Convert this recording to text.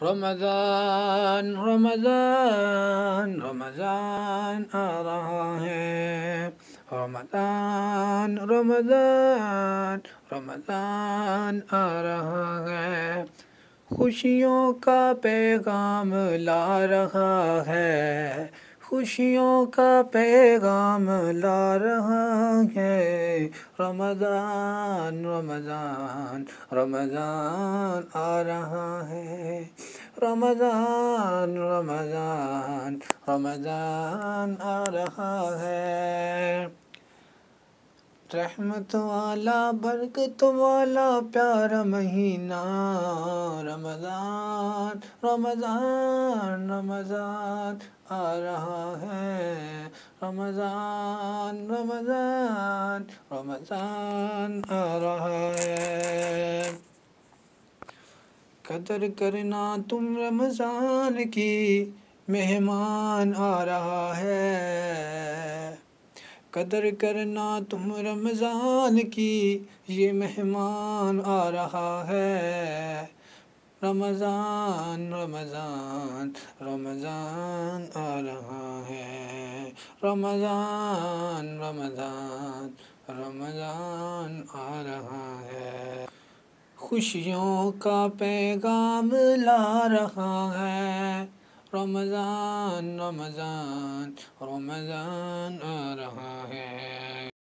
رمضان رمضان رمضان آ رہا ہے، رمضان رمضان رمضان آ رہا ہے، خوشیوں کا پیغام لا رہا ہے، خوشیوں کا پیغام لا رہا ہے، رمضان رمضان رمضان آ رہا ہے، رمضان رمضان رمضان آ رہا ہے، رحمت والا برکت والا پیارا مہینہ رمضان رمضان رمضان آ رہا ہے، رمضان رمضان رمضان آ رہا ہے، قدر کرنا تم رمضان کی، مہمان آ رہا ہے، قدر کرنا تم رمضان کی، یہ مہمان آ رہا ہے، رمضان رمضان رمضان آ رہا ہے، رمضان رمضان رمضان آ رہا ہے، خوشیوں کا پیغام لا رہا ہے، رمضان رمضان رمضان آ رہا ہے۔